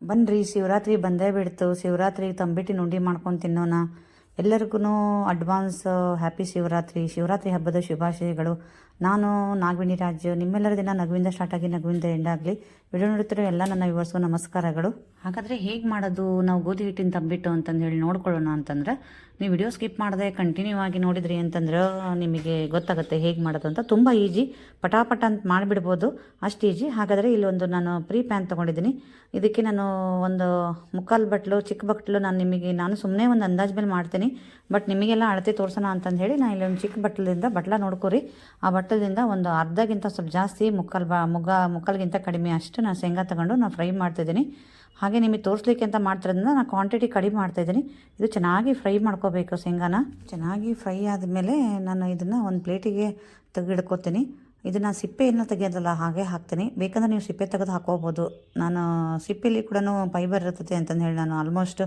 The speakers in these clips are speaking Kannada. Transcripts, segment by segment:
ಬನ್ರಿ ಶಿವರಾತ್ರಿ ಬಂದೇ ಬಿಡ್ತು. ಶಿವರಾತ್ರಿಗೆ ತಂಬಿಟ್ಟಿನ ಉಂಡೆ ಮಾಡ್ಕೊಂಡು ತಿನ್ನೋಣ. ಎಲ್ಲರಿಗೂ ಅಡ್ವಾನ್ಸ್ ಹ್ಯಾಪಿ ಶಿವರಾತ್ರಿ. ಶಿವರಾತ್ರಿ ಹಬ್ಬದ ಶುಭಾಶಯಗಳು. ನಾನು ನಾಗವೇಣಿ ರಾಜ್. ನಿಮ್ಮೆಲ್ಲರ ದಿನ ನಗುವಿಂದ ಸ್ಟಾರ್ಟ್ ಆಗಿ ನಗುವಿಂದ ಎಂಡ್ ಆಗಲಿ. ವಿಡಿಯೋ ನೋಡುತ್ತಿರೋ ಎಲ್ಲ ನನ್ನ ವ್ಯೂವರ್ಸ್ಗೂ ನಮಸ್ಕಾರಗಳು. ಹಾಗಾದರೆ ಹೇಗೆ ಮಾಡೋದು ನಾವು ಗೋಧಿ ಹಿಟ್ಟಿನ ತಂಬಿಟ್ಟು ಅಂತಂದು ಹೇಳಿ ನೋಡ್ಕೊಳ್ಳೋಣ ಅಂತಂದ್ರೆ, ನೀವು ವಿಡಿಯೋ ಸ್ಕಿಪ್ ಮಾಡದೆ ಕಂಟಿನ್ಯೂ ಆಗಿ ನೋಡಿದ್ರಿ ಅಂತಂದ್ರೆ ನಿಮಗೆ ಗೊತ್ತಾಗುತ್ತೆ ಹೇಗೆ ಮಾಡೋದು ಅಂತ. ತುಂಬ ಈಜಿ, ಪಟಾಪಟ ಅಂತ ಮಾಡಿಬಿಡ್ಬೋದು, ಅಷ್ಟು ಈಜಿ. ಹಾಗಾದರೆ ಇಲ್ಲೊಂದು ನಾನು ಪ್ರೀ ಪ್ಯಾನ್ ತೊಗೊಂಡಿದ್ದೀನಿ. ಇದಕ್ಕೆ ನಾನು ಒಂದು ಮುಕ್ಕಾಲು ಬಟ್ಲು ಚಿಕ್ಕ ಬಟ್ಲು ನಾನು ಸುಮ್ಮನೆ ಒಂದು ಅಂದಾಜು ಮೇಲೆ ಮಾಡ್ತೀನಿ. ಬಟ್ ನಿಮಗೆಲ್ಲ ಅಳತೆ ತೋರಿಸೋಣ ಅಂತಂದು ಹೇಳಿ ನಾನು ಇಲ್ಲೊಂದು ಚಿಕ್ಕ ಬಟ್ಲ ನೋಡ್ಕೊರಿ. ಆ ಬಟ್ಟಲಿಂದ ಒಂದು ಅರ್ಧಗಿಂತ ಸ್ವಲ್ಪ ಜಾಸ್ತಿ ಮುಕ್ಕಾಲ್ಗಿಂತ ಕಡಿಮೆ ಅಷ್ಟು ನಾನು ಶೇಂಗಾ ತಗೊಂಡು ನಾನು ಫ್ರೈ ಮಾಡ್ತಿದ್ದೀನಿ. ಹಾಗೆ ನಿಮಗೆ ತೋರಿಸ್ಲಿಕ್ಕೆ ಅಂತ ಮಾಡ್ತಿರೋದ್ರಿಂದ ನಾನು ಕ್ವಾಂಟಿಟಿ ಕಡಿಮೆ ಮಾಡ್ತಾಯಿದ್ದೀನಿ. ಇದು ಚೆನ್ನಾಗಿ ಫ್ರೈ ಮಾಡ್ಕೋಬೇಕು. ಶೇಂಗಾನ ಚೆನ್ನಾಗಿ ಫ್ರೈ ಆದಮೇಲೆ ನಾನು ಇದನ್ನು ಒಂದು ಪ್ಲೇಟಿಗೆ ತೆಗೆದಿಡ್ಕೋತೀನಿ. ಇದನ್ನು ಸಿಪ್ಪೆಯನ್ನು ತೆಗೆಯೋದಲ್ಲ, ಹಾಗೆ ಹಾಕ್ತೀನಿ. ಬೇಕಂದ್ರೆ ನೀವು ಸಿಪ್ಪೆ ತೆಗೆದು ಹಾಕೋಬೋದು. ನಾನು ಸಿಪ್ಪೆಯಲ್ಲಿ ಕೂಡ ಫೈಬರ್ ಇರ್ತದೆ ಅಂತಂದು ಹೇಳಿ ನಾನು ಆಲ್ಮೋಸ್ಟ್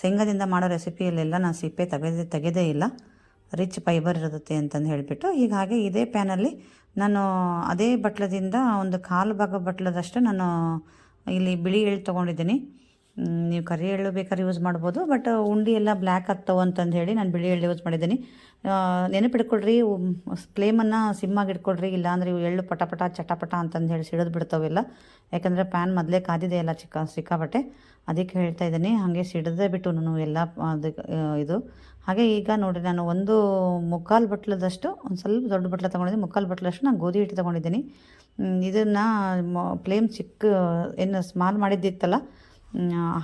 ಶೇಂಗಾದಿಂದ ಮಾಡೋ ರೆಸಿಪಿಯಲ್ಲೆಲ್ಲ ನಾನು ಸಿಪ್ಪೆ ತೆಗೆದೇ ಇಲ್ಲ. ರಿಚ್ ಫೈಬರ್ ಇರುತ್ತೆ ಅಂತಂದು ಹೇಳಿಬಿಟ್ಟು ಹೀಗಾಗಿ ಇದೇ ಪ್ಯಾನಲ್ಲಿ ನಾನು ಅದೇ ಬಟ್ಲದಿಂದ ಒಂದು ಕಾಲು ಭಾಗ ಬಟ್ಲದಷ್ಟು ನಾನು ಇಲ್ಲಿ ಬಿಳಿ ಎಳ್ಳು ತೊಗೊಂಡಿದ್ದೀನಿ. ನೀವು ಕರಿ ಎಳ್ಳು ಬೇಕಾದ್ರೆ ಯೂಸ್ ಮಾಡ್ಬೋದು, ಬಟ್ ಉಂಡೆ ಎಲ್ಲ ಬ್ಲ್ಯಾಕ್ ಆಗ್ತಾವೆ ಅಂತಂದು ಹೇಳಿ ನಾನು ಬಿಳಿ ಎಳ್ಳು ಯೂಸ್ ಮಾಡಿದ್ದೀನಿ. ನೆನಪಿಡ್ಕೊಳ್ರಿ, ಫ್ಲೇಮನ್ನು ಸಿಮ್ಮಾಗಿ ಇಟ್ಕೊಳ್ರಿ, ಇಲ್ಲಾಂದರೆ ಇವು ಎಳ್ಳು ಪಟ ಚಟಪಟ ಅಂತಂದು ಹೇಳಿ ಸಿಡಿದು ಬಿಡ್ತಾವೆಲ್ಲ. ಯಾಕಂದರೆ ಪ್ಯಾನ್ ಮೊದಲೇ ಕಾದಿದೆ ಎಲ್ಲ ಸಿಕ್ಕಾಬಟ್ಟೆ, ಅದಕ್ಕೆ ಹೇಳ್ತಾ ಇದ್ದೀನಿ. ಹಾಗೆ ಸಿಡದೇ ಬಿಟ್ಟು ನಾನು ಎಲ್ಲ ಇದು ಹಾಗೆ. ಈಗ ನೋಡಿರಿ, ನಾನು ಒಂದು ಮುಕ್ಕಾಲು ಬಟ್ಲದಷ್ಟು, ಒಂದು ಸ್ವಲ್ಪ ದೊಡ್ಡ ಬಟ್ಲ ತೊಗೊಂಡಿದ್ದೀನಿ, ಮುಕ್ಕಾಲು ಬಟ್ಲಷ್ಟು ನಾನು ಗೋಧಿ ಹಿಟ್ಟು ತೊಗೊಂಡಿದ್ದೀನಿ. ಇದನ್ನು ಫ್ಲೇಮ್ ಏನು ಸ್ಮಾಲ್ ಮಾಡಿದ್ದಿತ್ತಲ್ಲ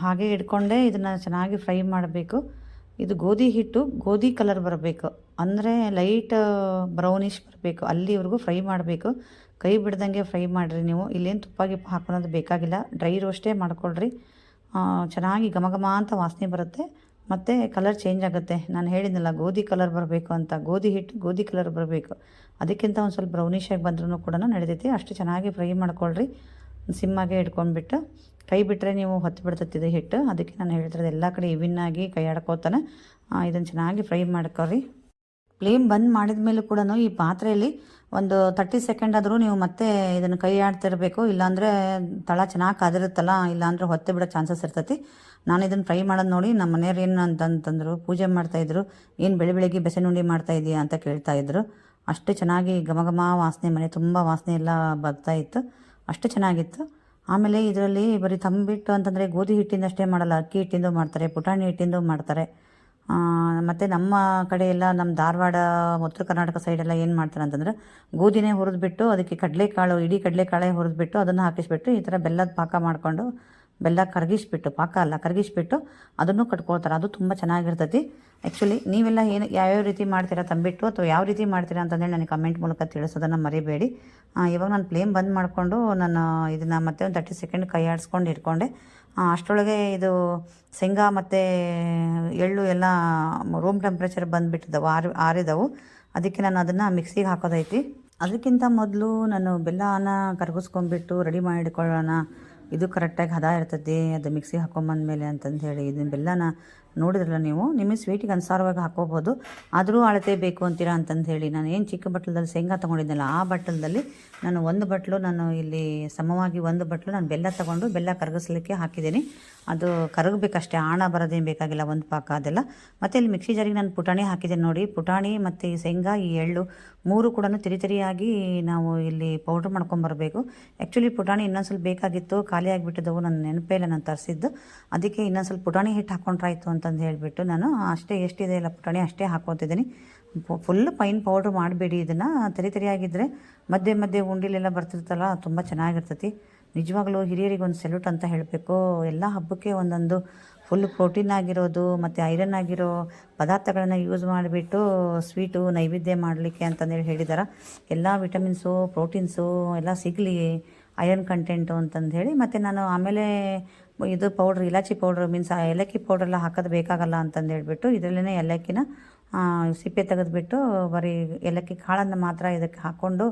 ಹಾಗೆ ಇಟ್ಕೊಂಡೆ ಇದನ್ನು ಚೆನ್ನಾಗಿ ಫ್ರೈ ಮಾಡಬೇಕು. ಇದು ಗೋಧಿ ಹಿಟ್ಟು ಗೋಧಿ ಕಲರ್ ಬರಬೇಕು, ಅಂದರೆ ಲೈಟ್ ಬ್ರೌನಿಷ್ ಬರಬೇಕು, ಅಲ್ಲಿವರೆಗೂ ಫ್ರೈ ಮಾಡಬೇಕು. ಕೈ ಬಿಡ್ದಂಗೆ ಫ್ರೈ ಮಾಡಿರಿ. ನೀವು ಇಲ್ಲೇನು ತುಪ್ಪ ಗಿಪ್ಪ ಹಾಕೋದು ಬೇಕಾಗಿಲ್ಲ, ಡ್ರೈ ರೋಸ್ಟೇ ಮಾಡ್ಕೊಳ್ರಿ. ಚೆನ್ನಾಗಿ ಘಮ ಅಂತ ವಾಸನೆ ಬರುತ್ತೆ, ಮತ್ತು ಕಲರ್ ಚೇಂಜ್ ಆಗುತ್ತೆ. ನಾನು ಹೇಳಿದ್ನಲ್ಲ ಗೋಧಿ ಕಲರ್ ಬರಬೇಕು ಅಂತ, ಗೋಧಿ ಹಿಟ್ಟು ಗೋಧಿ ಕಲರ್ ಬರಬೇಕು. ಅದಕ್ಕಿಂತ ಒಂದು ಸ್ವಲ್ಪ ಬ್ರೌನಿಷಾಗಿ ಬಂದ್ರೂ ಕೂಡ ನಡೀತೈತಿ. ಅಷ್ಟು ಚೆನ್ನಾಗಿ ಫ್ರೈ ಮಾಡ್ಕೊಳ್ರಿ, ಸಿಮ್ಮಾಗೆ ಇಟ್ಕೊಂಡ್ಬಿಟ್ಟು. ಕೈ ಬಿಟ್ಟರೆ ನೀವು ಹೊತ್ತು ಬಿಡ್ತತ್ತಿದೆ ಹಿಟ್ಟು, ಅದಕ್ಕೆ ನಾನು ಹೇಳ್ತಿರೋದು ಎಲ್ಲ ಕಡೆ ಇವಿನ್ನಾಗಿ ಕೈ ಆಡ್ಕೋತಾನೆ ಇದನ್ನು ಚೆನ್ನಾಗಿ ಫ್ರೈ ಮಾಡ್ಕೊಳ್ರಿ. ಫ್ಲೇಮ್ ಬಂದ್ ಮಾಡಿದ ಮೇಲೂ ಕೂಡ ಈ ಪಾತ್ರೆಯಲ್ಲಿ ಒಂದು 30 ಸೆಕೆಂಡ್ ಆದರೂ ನೀವು ಮತ್ತೆ ಇದನ್ನು ಕೈ ಆಡ್ತಿರಬೇಕು. ಇಲ್ಲಾಂದರೆ ತಳ ಚೆನ್ನಾಗಿ ಕಾದಿರುತ್ತಲ್ಲ, ಇಲ್ಲಾಂದರೆ ಹೊತ್ತೆ ಬಿಡೋ ಚಾನ್ಸಸ್ ಇರ್ತೈತಿ. ನಾನು ಇದನ್ನು ಫ್ರೈ ಮಾಡೋದು ನೋಡಿ ನಮ್ಮ ಮನೆಯವ್ರು ಏನು ಅಂತಂತಂದರು, ಪೂಜೆ ಮಾಡ್ತಾಯಿದ್ರು, ಏನು ಬೆಳಿಗ್ಗೆ ಬೆಸೆನುಂಡಿ ಮಾಡ್ತಾಯಿದ್ದೀಯಾ ಅಂತ ಕೇಳ್ತಾಯಿದ್ರು. ಅಷ್ಟು ಚೆನ್ನಾಗಿ ಘಮ ವಾಸನೆ, ಮನೆ ತುಂಬ ವಾಸನೆ ಎಲ್ಲ ಬರ್ತಾಯಿತ್ತು, ಅಷ್ಟು ಚೆನ್ನಾಗಿತ್ತು. ಆಮೇಲೆ ಇದರಲ್ಲಿ ಬರೀ ತಂಬಿಟ್ಟು ಅಂತಂದರೆ ಗೋಧಿ ಹಿಟ್ಟಿಂದಷ್ಟೇ ಮಾಡಲ್ಲ, ಅಕ್ಕಿ ಹಿಟ್ಟಿಂದು ಮಾಡ್ತಾರೆ, ಪುಟಾಣಿ ಹಿಟ್ಟಿಂದು ಮಾಡ್ತಾರೆ. ಮತ್ತು ನಮ್ಮ ಕಡೆ ಎಲ್ಲ ನಮ್ಮ ಧಾರವಾಡ ಉತ್ತರ ಕರ್ನಾಟಕ ಸೈಡೆಲ್ಲ ಏನು ಮಾಡ್ತಾರೆ ಅಂತಂದ್ರೆ, ಗೋಧಿನೇ ಹುರಿದ್ಬಿಟ್ಟು ಅದಕ್ಕೆ ಕಡಲೆಕಾಳು, ಇಡೀ ಕಡಲೆಕಾಳೆ ಹುರಿದ್ಬಿಟ್ಟು ಅದನ್ನು ಹಾಕಿಸ್ಬಿಟ್ಟು ಈ ಥರ ಬೆಲ್ಲದ ಪಾಕ ಮಾಡಿಕೊಂಡು, ಬೆಲ್ಲ ಕರಗಿಸ್ಬಿಟ್ಟು, ಪಾಕ ಅಲ್ಲ ಕರಗಿಸ್ಬಿಟ್ಟು ಅದನ್ನು ಕಟ್ಕೊಳ್ತಾರೆ. ಅದು ತುಂಬ ಚೆನ್ನಾಗಿರ್ತೈತಿ. ಆ್ಯಕ್ಚುಲಿ ನೀವೆಲ್ಲ ಯಾವ್ಯಾವ ರೀತಿ ಮಾಡ್ತೀರಾ ತಂಬಿಟ್ಟು, ಅಥವಾ ಯಾವ ರೀತಿ ಮಾಡ್ತೀರಾ ಅಂತಂದೇಳಿ ನನಗೆ ಕಮೆಂಟ್ ಮೂಲಕ ತಿಳಿಸೋದನ್ನು ಮರಿಬೇಡಿ. ಇವಾಗ ನಾನು ಫ್ಲೇಮ್ ಬಂದ್ ಮಾಡಿಕೊಂಡು ನಾನು ಇದನ್ನು ಮತ್ತೆ ಒಂದು 30 ಸೆಕೆಂಡ್ ಕೈ ಆಡಿಸ್ಕೊಂಡು ಇಟ್ಕೊಂಡೆ. ಅಷ್ಟರೊಳಗೆ ಇದು ಶೇಂಗಾ ಮತ್ತು ಎಳ್ಳು ಎಲ್ಲ ರೂಮ್ ಟೆಂಪ್ರೇಚರ್ ಬಂದುಬಿಟ್ಟಿದ್ದವು, ಆರಿದವು. ಅದಕ್ಕೆ ನಾನು ಅದನ್ನು ಮಿಕ್ಸಿಗೆ ಹಾಕೋದೈತಿ. ಅದಕ್ಕಿಂತ ಮೊದಲು ನಾನು ಬೆಲ್ಲನ ಕರಗಿಸ್ಕೊಂಡ್ಬಿಟ್ಟು ರೆಡಿ ಮಾಡಿ ಇಟ್ಕೊಳ್ಳೋಣ. ಇದು ಕರೆಕ್ಟಾಗಿ ಹದ ಇರ್ತದೆ ಅದು ಮಿಕ್ಸಿಗೆ ಹಾಕೊಂಬಂದ್ಮೇಲೆ ಅಂತಂದು ಹೇಳಿ. ಇದನ್ನ ಬೆಲ್ಲನ ನೋಡಿದ್ರಲ್ಲ ನೀವು, ನಿಮಗೆ ಸ್ವೀಟಿಗೆ ಅನುಸಾರವಾಗಿ ಹಾಕೋಬೋದು. ಆದರೂ ಅಳತೆ ಬೇಕು ಅಂತೀರಾ ಅಂತಂದು ಹೇಳಿ ನಾನು ಏನು ಚಿಕ್ಕ ಬಟ್ಲದಲ್ಲಿ ಶೇಂಗಾ ತೊಗೊಂಡಿದ್ದೆನಲ್ಲ, ಆ ಬಟ್ಟಲದಲ್ಲಿ ನಾನು ಒಂದು ಬಟ್ಲು, ನಾನು ಇಲ್ಲಿ ಸಮವಾಗಿ ಒಂದು ಬಟ್ಲು ನಾನು ಬೆಲ್ಲ ತೊಗೊಂಡು ಬೆಲ್ಲ ಕರಗಿಸ್ಲಿಕ್ಕೆ ಹಾಕಿದ್ದೀನಿ. ಅದು ಕರಗಬೇಕಷ್ಟೇ, ಆಣ ಬರೋದೇನು ಬೇಕಾಗಿಲ್ಲ, ಒಂದು ಪಾಕ ಅದೆಲ್ಲ. ಮತ್ತು ಇಲ್ಲಿ ಮಿಕ್ಸಿ ಜಾರಿಗೆ ನಾನು ಪುಟಾಣಿ ಹಾಕಿದ್ದೇನೆ ನೋಡಿ. ಪುಟಾಣಿ ಮತ್ತು ಈ ಶೇಂಗಾ, ಈ ಎಳ್ಳು ಮೂರು ಕೂಡ ತಿರಿಯಾಗಿ ನಾವು ಇಲ್ಲಿ ಪೌಡ್ರ್ ಮಾಡ್ಕೊಂಬರಬೇಕು. ಆ್ಯಕ್ಚುಲಿ ಪುಟಾಣಿ ಇನ್ನೊಂದು ಸ್ವಲ್ಪ ಬೇಕಾಗಿತ್ತು, ಖಾಲಿ ಆಗಿಬಿಟ್ಟಿದ್ದವು, ನನ್ನ ನೆನಪೇ ಇಲ್ಲ ನಾನು ತರಿಸಿದ್ದು. ಅದಕ್ಕೆ ಇನ್ನೊಂದು ಸ್ವಲ್ಪ ಪುಟಾಣಿ ಹಿಟ್ಟು ಹಾಕ್ಕೊಂಡ್ರಾಯ್ತು ಅಂತಂದು ಹೇಳಿಬಿಟ್ಟು ನಾನು ಅಷ್ಟೇ ಎಷ್ಟಿದೆ ಇಲ್ಲ ಪುಟಾಣಿ ಅಷ್ಟೇ ಹಾಕ್ಕೊತಿದ್ದೀನಿ. ಫುಲ್ ಫೈನ್ ಪೌಡ್ರ್ ಮಾಡಬೇಡಿ. ಇದನ್ನು ತೆರಿಯಾಗಿದ್ದರೆ ಮಧ್ಯೆ ಉಂಡಿಲೆಲ್ಲ ಬರ್ತಿರ್ತಲ್ಲ, ತುಂಬ ಚೆನ್ನಾಗಿರ್ತೈತಿ. ನಿಜವಾಗ್ಲೂ ಹಿರಿಯರಿಗೆ ಒಂದು ಸೆಲ್ಯೂಟ್ ಅಂತ ಹೇಳಬೇಕು. ಎಲ್ಲ ಹಬ್ಬಕ್ಕೆ ಒಂದೊಂದು ಫುಲ್ ಪ್ರೋಟೀನ್ ಆಗಿರೋದು ಮತ್ತು ಐರನ್ ಆಗಿರೋ ಪದಾರ್ಥಗಳನ್ನು ಯೂಸ್ ಮಾಡಿಬಿಟ್ಟು ಸ್ವೀಟು ನೈವೇದ್ಯ ಮಾಡಲಿಕ್ಕೆ ಅಂತಂದೇಳಿ ಹೇಳಿದ್ದಾರೆ. ಎಲ್ಲ ವಿಟಮಿನ್ಸು ಪ್ರೋಟೀನ್ಸು ಎಲ್ಲ ಸಿಗಲಿ, ಐರನ್ ಕಂಟೆಂಟು ಅಂತಂದು ಹೇಳಿ. ಮತ್ತು ನಾನು ಆಮೇಲೆ ಇದು ಪೌಡ್ರ್, ಇಲಾಚಿ ಪೌಡ್ರ್ ಮೀನ್ಸ್ ಏಲಕ್ಕಿ ಪೌಡ್ರೆಲ್ಲ ಹಾಕೋದು ಬೇಕಾಗಲ್ಲ ಅಂತಂದು ಹೇಳ್ಬಿಟ್ಟು ಇದರಲ್ಲೇ ಏಲಕ್ಕಿನ ಸಿಪ್ಪೆ ತೆಗೆದುಬಿಟ್ಟು ಬರೀ ಏಲಕ್ಕಿ ಕಾಳನ್ನು ಮಾತ್ರ ಇದಕ್ಕೆ ಹಾಕ್ಕೊಂಡು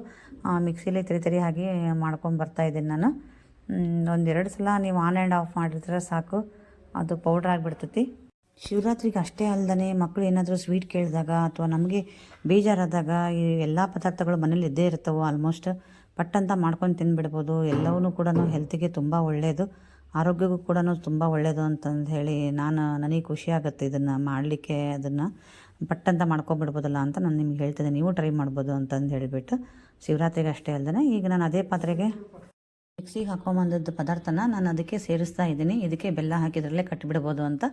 ಮಿಕ್ಸಿಲಿ ತೆರಿಯಾಗಿ ಮಾಡ್ಕೊಂಡು ಬರ್ತಾಯಿದ್ದೀನಿ ನಾನು. 1-2 ಸಲ ನೀವು ಆನ್ ಆ್ಯಂಡ್ ಆಫ್ ಮಾಡಿದ್ರೆ ಸಾಕು, ಅದು ಪೌಡ್ರ್ ಆಗಿಬಿಡ್ತೈತಿ. ಶಿವರಾತ್ರಿಗೆ ಅಷ್ಟೇ ಅಲ್ಲದೆ ಮಕ್ಕಳು ಏನಾದರೂ ಸ್ವೀಟ್ ಕೇಳಿದಾಗ ಅಥವಾ ನಮಗೆ ಬೇಜಾರಾದಾಗ ಈ ಎಲ್ಲ ಪದಾರ್ಥಗಳು ಮನೇಲಿ ಇದ್ದೇ ಇರ್ತವೆ. ಆಲ್ಮೋಸ್ಟ್ ಪಟ್ಟಂತ ಮಾಡ್ಕೊಂಡು ತಿಂದುಬಿಡ್ಬೋದು. ಎಲ್ಲವೂ ಕೂಡ ಹೆಲ್ತಿಗೆ ತುಂಬ ಒಳ್ಳೆಯದು. ಆರೋಗ್ಯಕ್ಕೂ ಕೂಡ ತುಂಬ ಒಳ್ಳೆಯದು ಅಂತಂದು ಹೇಳಿ ನನಗೆ ಖುಷಿ ಆಗುತ್ತೆ ಇದನ್ನು ಮಾಡಲಿಕ್ಕೆ. ಅದನ್ನು ಪಟ್ಟಂತ ಮಾಡ್ಕೊಬಿಡ್ಬೋದಲ್ಲ ಅಂತ ನಾನು ನಿಮ್ಗೆ ಹೇಳ್ತಿದ್ದೆ, ನೀವು ಟ್ರೈ ಮಾಡ್ಬೋದು ಅಂತಂದು ಹೇಳಿಬಿಟ್ಟು. ಶಿವರಾತ್ರಿಗೆ ಅಷ್ಟೇ ಅಲ್ಲದೆ ಈಗ ನಾನು ಅದೇ ಪಾತ್ರೆಗೆ ಮಿಕ್ಸಿಗೆ ಹಾಕೊಂಬಂದದ್ದು ಪದಾರ್ಥನ ನಾನು ಅದಕ್ಕೆ ಸೇರಿಸ್ತಾ ಇದ್ದೀನಿ. ಇದಕ್ಕೆ ಬೆಲ್ಲ ಹಾಕಿದ್ರಲ್ಲೇ ಕಟ್ಟಿಬಿಡ್ಬೋದು ಅಂತ.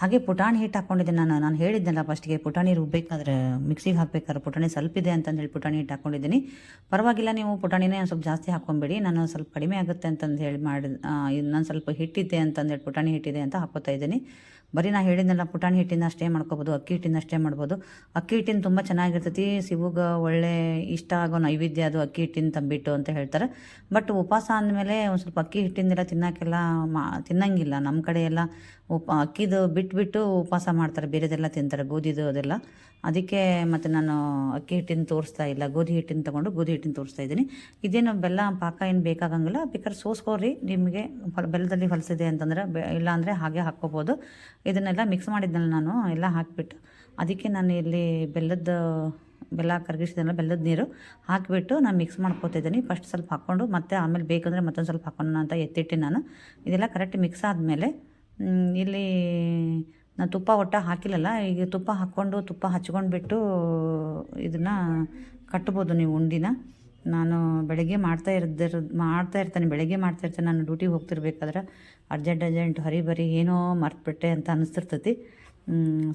ಹಾಗೆ ಪುಟಾಣಿ ಹಿಟ್ಟು ಹಾಕ್ಕೊಂಡಿದ್ದೀನಿ ನಾನು ಹೇಳಿದ್ದೆನಲ್ಲ ಫಸ್ಟಿಗೆ, ಪುಟಾಣಿ ರುಬ್ಬೇಕಾದ್ರೆ ಮಿಕ್ಸಿಗೆ ಹಾಕ್ಬೇಕಾದ್ರೆ ಪುಟಾಣಿ ಸ್ವಲ್ಪ ಇದೆ ಅಂತಂದೇಳಿ ಪುಟಾಣಿ ಹಿಟ್ಟು ಹಾಕ್ಕೊಂಡಿದ್ದೀನಿ. ಪರವಾಗಿಲ್ಲ, ನೀವು ಪುಟಾಣಿನೇ ಸ್ವಲ್ಪ ಜಾಸ್ತಿ ಹಾಕ್ಕೊಂಬೇಡಿ, ನಾನು ಸ್ವಲ್ಪ ಕಡಿಮೆ ಆಗುತ್ತೆ ಅಂತಂದು ಹೇಳಿ ನಾನು ಸ್ವಲ್ಪ ಹಿಟ್ಟಿದ್ದೆ ಅಂತಂದೇಳಿ ಪುಟಾಣಿ ಹಿಟ್ಟಿದೆ ಅಂತ ಹಾಕ್ಕೋತಾ ಇದ್ದೀನಿ. ಬರೀ ನಾನು ಹೇಳಿದ್ನಲ್ಲ ಪುಟಾಣಿ ಹಿಟ್ಟಿಂದ ಅಷ್ಟೇ ಮಾಡ್ಕೋಬೋದು, ಅಕ್ಕಿ ಹಿಟ್ಟಿಂದ ಅಷ್ಟೇ ಮಾಡ್ಬೋದು. ಅಕ್ಕಿ ಹಿಟ್ಟಿನ ತುಂಬ ಚೆನ್ನಾಗಿರ್ತೈತಿ, ಶಿವಗೆ ಒಳ್ಳೆ ಇಷ್ಟ ಆಗೋ ನೈವೇದ್ಯ ಅದು ಅಕ್ಕಿ ಹಿಟ್ಟಿನ ತಂಬಿಟ್ಟು ಅಂತ ಹೇಳ್ತಾರೆ. ಬಟ್ ಉಪವಾಸ ಅಂದಮೇಲೆ ಒಂದು ಸ್ವಲ್ಪ ಅಕ್ಕಿ ಹಿಟ್ಟಿಂದೆಲ್ಲ ತಿನ್ನೋಕ್ಕೆಲ್ಲ ತಿನ್ನಂಗಿಲ್ಲ. ನಮ್ಮ ಕಡೆ ಎಲ್ಲ ಅಕ್ಕಿದು ಬಿಟ್ಟು ಉಪವಾಸ ಮಾಡ್ತಾರೆ, ಬೇರೆದೆಲ್ಲ ತಿಂತಾರೆ, ಗೋಧಿದು ಅದೆಲ್ಲ. ಅದಕ್ಕೆ ಮತ್ತು ನಾನು ಅಕ್ಕಿ ಹಿಟ್ಟಿನ ತೋರಿಸ್ತಾ ಇಲ್ಲ, ಗೋಧಿ ಹಿಟ್ಟಿನ ತೊಗೊಂಡು ಗೋಧಿ ಹಿಟ್ಟಿನ ತೋರಿಸ್ತಾ ಇದ್ದೀನಿ. ಇದೇನು ಬೆಲ್ಲ ಪಾಕ ಏನು ಬೇಕಾಗಂಗಿಲ್ಲ, ಬೇಕಾದ್ರೆ ಸೋಸ್ಕೋರಿ. ನಿಮಗೆ ಬೆಲ್ಲದಲ್ಲಿ ಹೊಲಸಿದೆ ಅಂತಂದರೆ ಇಲ್ಲಾಂದರೆ ಹಾಗೆ ಹಾಕ್ಕೋಬೋದು. ಇದನ್ನೆಲ್ಲ ಮಿಕ್ಸ್ ಮಾಡಿದ್ನಲ್ಲ ನಾನು ಎಲ್ಲ ಹಾಕಿಬಿಟ್ಟು, ಅದಕ್ಕೆ ನಾನು ಇಲ್ಲಿ ಬೆಲ್ಲ ಕರಗಿಸಿದೆನಲ್ಲ ಬೆಲ್ಲದ ನೀರು ಹಾಕಿಬಿಟ್ಟು ನಾನು ಮಿಕ್ಸ್ ಮಾಡ್ಕೊತಿದ್ದೀನಿ. ಫಸ್ಟ್ ಸ್ವಲ್ಪ ಹಾಕ್ಕೊಂಡು ಮತ್ತೆ ಆಮೇಲೆ ಬೇಕಂದರೆ ಮತ್ತೊಂದು ಸ್ವಲ್ಪ ಹಾಕೋಣ ಅಂತ ಎತ್ತಿಟ್ಟು ನಾನು ಇದೆಲ್ಲ ಕರೆಕ್ಟ್ ಮಿಕ್ಸ್ ಆದಮೇಲೆ ಇಲ್ಲಿ ನಾನು ತುಪ್ಪ ಒಟ್ಟು ಹಾಕಿಲ್ಲಲ್ಲ, ಈಗ ತುಪ್ಪ ಹಾಕ್ಕೊಂಡು ತುಪ್ಪ ಹಚ್ಕೊಂಡ್ಬಿಟ್ಟು ಇದನ್ನು ಕಟ್ಬೋದು ನೀವು ಉಂಡಿನ. ನಾನು ಬೆಳಗ್ಗೆ ಮಾಡ್ತಾ ಇರ್ತೀನಿ, ಬೆಳಗ್ಗೆ ಮಾಡ್ತಾಯಿರ್ತೀನಿ. ನಾನು ಡ್ಯೂಟಿಗೆ ಹೋಗ್ತಿರ್ಬೇಕಾದ್ರೆ ಅರ್ಜೆಂಟ್ ಹರಿಬರಿ ಏನೋ ಮರ್ತುಬಿಟ್ಟೆ ಅಂತ ಅನಿಸ್ತಿರ್ತೈತಿ.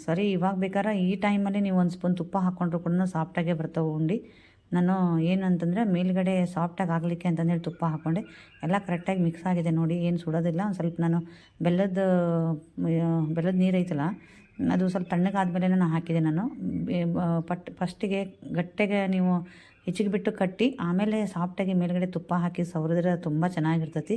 ಸರಿ, ಇವಾಗ ಬೇಕಾದ್ರೆ ಈ ಟೈಮಲ್ಲಿ ನೀವು ಒಂದು ಸ್ಪೂನ್ ತುಪ್ಪ ಹಾಕ್ಕೊಂಡ್ರು ಕೂಡ ಸಾಫ್ಟಾಗೇ ಬರ್ತಾವೆ ಉಂಡಿ. ನಾನು ಏನಂತಂದರೆ ಮೇಲ್ಗಡೆ ಸಾಫ್ಟಾಗಿ ಆಗಲಿಕ್ಕೆ ಅಂತಂದೇಳಿ ತುಪ್ಪ ಹಾಕ್ಕೊಂಡೆ. ಎಲ್ಲ ಕರೆಕ್ಟಾಗಿ ಮಿಕ್ಸ್ ಆಗಿದೆ ನೋಡಿ, ಏನು ಸುಡೋದಿಲ್ಲ. ಒಂದು ಸ್ವಲ್ಪ ನಾನು ಬೆಲ್ಲದ ನೀರು ಐತಲ್ಲ, ಅದು ಸ್ವಲ್ಪ ತಣ್ಣಗಾದ್ಮೇಲೆ ನಾನು ಹಾಕಿದೆ. ನಾನು ಫಸ್ಟಿಗೆ ಗಟ್ಟೆಗೆ ನೀವು ಹೆಚ್ಚಿಗೆ ಬಿಟ್ಟು ಕಟ್ಟಿ ಆಮೇಲೆ ಸಾಫ್ಟಾಗಿ ಮೇಲ್ಗಡೆ ತುಪ್ಪ ಹಾಕಿ ಸವರಿದ್ರೆ ತುಂಬ ಚೆನ್ನಾಗಿರ್ತೈತಿ.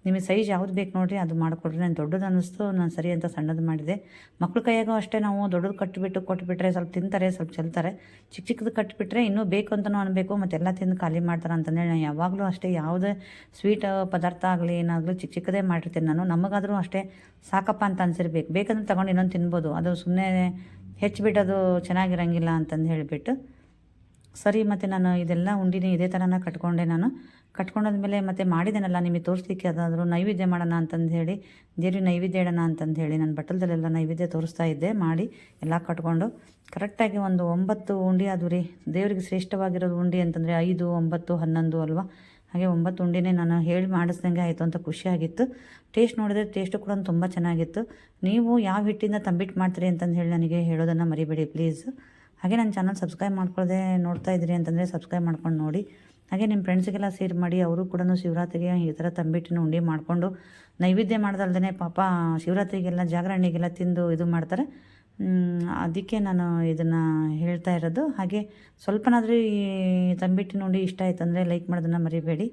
ನಿಮಗೆ ಸೈಜ್ ಯಾವ್ದು ಬೇಕು ನೋಡಿರಿ ಅದು ಮಾಡಿಕೊಡ್ರಿ. ನಾನು ದೊಡ್ಡದು ಅನ್ನಿಸ್ತು, ನಾನು ಸರಿ ಅಂತ ಸಣ್ಣದು ಮಾಡಿದೆ. ಮಕ್ಳ ಕೈಯಾಗೂ ಅಷ್ಟೇ, ನಾವು ದೊಡ್ಡದು ಕೊಟ್ಬಿಟ್ರೆ ಸ್ವಲ್ಪ ತಿಂತಾರೆ, ಸ್ವಲ್ಪ ಚೆಲ್ತಾರೆ. ಚಿಕ್ಕದು ಕಟ್ಟಿಬಿಟ್ರೆ ಇನ್ನೂ ಬೇಕು ಅಂತಲೂ ಅನ್ಬೇಕು, ಮತ್ತೆಲ್ಲ ತಿಂದು ಖಾಲಿ ಮಾಡ್ತಾರೆ ಅಂತಂದೇಳಿ ನಾನು ಯಾವಾಗಲೂ ಅಷ್ಟೇ ಯಾವುದೇ ಸ್ವೀಟ್ ಪದಾರ್ಥ ಆಗಲಿ ಏನಾಗಲಿ ಚಿಕ್ಕದೇ ಮಾಡಿರ್ತೀನಿ ನಾನು. ನಮಗಾದರೂ ಅಷ್ಟೇ ಸಾಕಪ್ಪ ಅಂತ ಅನಿಸಿರ್ಬೇಕು, ಬೇಕಂದ್ರೆ ತೊಗೊಂಡು ಇನ್ನೊಂದು ತಿನ್ಬೋದು. ಅದು ಸುಮ್ಮನೆ ಹೆಚ್ಚಿಬಿಟ್ಟದು ಚೆನ್ನಾಗಿರಂಗಿಲ್ಲ ಅಂತಂದು ಹೇಳಿಬಿಟ್ಟು ಸರಿ. ಮತ್ತು ನಾನು ಇದೆಲ್ಲ ಉಂಡಿನಿ ಇದೇ ಥರನ ಕಟ್ಕೊಂಡಾದ್ಮೇಲೆ ಮತ್ತೆ ಮಾಡಿದ್ದೇನಲ್ಲ ನಿಮಗೆ ತೋರಿಸ್ಲಿಕ್ಕೆ, ಅದಾದರೂ ನೈವೇದ್ಯ ಮಾಡೋಣ ಅಂತಂದು ಹೇಳಿ, ದೇವ್ರಿಗೆ ನೈವೇದ್ಯ ಇಡೋಣ ಅಂತಂದು ಹೇಳಿ ನಾನು ಬಟ್ಟಲದಲ್ಲೆಲ್ಲ ನೈವೇದ್ಯ ತೋರಿಸ್ತಾ ಇದ್ದೆ. ಮಾಡಿ ಎಲ್ಲ ಕಟ್ಕೊಂಡು ಕರೆಕ್ಟಾಗಿ ಒಂದು 9 ಉಂಡೆ ಆದವು ರೀ. ದೇವರಿಗೆ ಶ್ರೇಷ್ಠವಾಗಿರೋದು ಉಂಡೆ ಅಂತಂದರೆ 5, 9, 11 ಅಲ್ವಾ. ಹಾಗೆ 9 ಉಂಡೆನೇ ನಾನು ಹೇಳಿ ಮಾಡಿಸ್ದಂಗೆ ಆಯಿತು ಅಂತ ಖುಷಿಯಾಗಿತ್ತು. ಟೇಸ್ಟ್ ನೋಡಿದ್ರೆ ಟೇಸ್ಟು ಕೂಡ ತುಂಬ ಚೆನ್ನಾಗಿತ್ತು. ನೀವು ಯಾವ ಹಿಟ್ಟಿಂದ ತಂಬಿಟ್ಟು ಮಾಡ್ತೀರಿ ಅಂತಂದು ಹೇಳಿ ನನಗೆ ಹೇಳೋದನ್ನು ಮರಿಬೇಡಿ ಪ್ಲೀಸ್. ಹಾಗೆ ನನ್ನ ಚಾನಲ್ ಸಬ್ಸ್ಕ್ರೈಬ್ ಮಾಡ್ಕೊಳ್ಳದೆ ನೋಡ್ತಾ ಇದ್ದೀರಿ ಅಂತಂದರೆ ಸಬ್ಸ್ಕ್ರೈಬ್ ಮಾಡ್ಕೊಂಡು ನೋಡಿ. ಹಾಗೆ ನಿಮ್ಮ ಫ್ರೆಂಡ್ಸಿಗೆಲ್ಲ ಸೇರ್ ಮಾಡಿ, ಅವರು ಕೂಡ ಶಿವರಾತ್ರಿಗೆ ಈ ಥರ ತಂಬಿಟ್ಟಿನ ಉಂಡೆ ಮಾಡಿಕೊಂಡು ನೈವೇದ್ಯ ಮಾಡ್ದಲ್ದೇ ಪಾಪ ಶಿವರಾತ್ರಿಗೆಲ್ಲ ಜಾಗರಣೆಗೆಲ್ಲ ತಿಂದು ಇದು ಮಾಡ್ತಾರೆ. ಅದಕ್ಕೆ ನಾನು ಇದನ್ನು ಹೇಳ್ತಾ ಇರೋದು. ಹಾಗೆ ಸ್ವಲ್ಪನಾದರೂ ಈ ತಂಬಿಟ್ಟಿನ ಉಂಡೆ ಇಷ್ಟ ಆಯ್ತು ಅಂದರೆ ಲೈಕ್ ಮಾಡೋದನ್ನು ಮರಿಬೇಡಿ.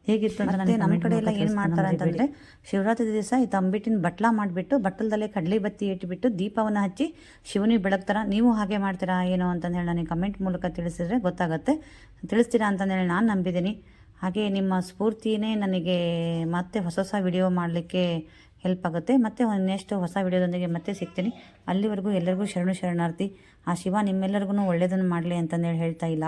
ಹೇಗಿತ್ತು ಅಂದರೆ ನಮ್ಮ ಕಡೆ ಎಲ್ಲ ಏನು ಮಾಡ್ತಾರೆ ಅಂತಂದರೆ ಶಿವರಾತ್ರಿ ದಿವಸ ಈ ತಂಬಿಟ್ಟಿನ ಬಟ್ಲ ಮಾಡಿಬಿಟ್ಟು ಬಟ್ಟಲದಲ್ಲೇ ಕಡಲೆ ಬತ್ತಿ ಇಟ್ಬಿಟ್ಟು ದೀಪವನ್ನು ಹಚ್ಚಿ ಶಿವನಿಗೆ ಬೆಳಗ್ತಾರ. ನೀವು ಹಾಗೆ ಮಾಡ್ತೀರಾ ಏನೋ ಅಂತಂದೇಳಿ ನನಗೆ ಕಮೆಂಟ್ ಮೂಲಕ ತಿಳಿಸಿದ್ರೆ ಗೊತ್ತಾಗುತ್ತೆ. ತಿಳಿಸ್ತೀರಾ ಅಂತಂದೇಳಿ ನಾನು ನಂಬಿದ್ದೀನಿ. ಹಾಗೆ ನಿಮ್ಮ ಸ್ಫೂರ್ತಿಯೇ ನನಗೆ ಮತ್ತೆ ಹೊಸ ವಿಡಿಯೋ ಮಾಡಲಿಕ್ಕೆ ಹೆಲ್ಪ್ ಆಗುತ್ತೆ. ಮತ್ತು ನೆಕ್ಸ್ಟ್ ಹೊಸ ವಿಡಿಯೋದೊಂದಿಗೆ ಮತ್ತೆ ಸಿಗ್ತೀನಿ. ಅಲ್ಲಿವರೆಗೂ ಎಲ್ಲರಿಗೂ ಶರಣಾರ್ಥಿ. ಆ ಶಿವ ನಿಮ್ಮೆಲ್ಲರಿಗೂ ಒಳ್ಳೆಯದನ್ನು ಮಾಡಲಿ ಅಂತಂದೇಳಿ ಹೇಳ್ತಾ ಇಲ್ಲ.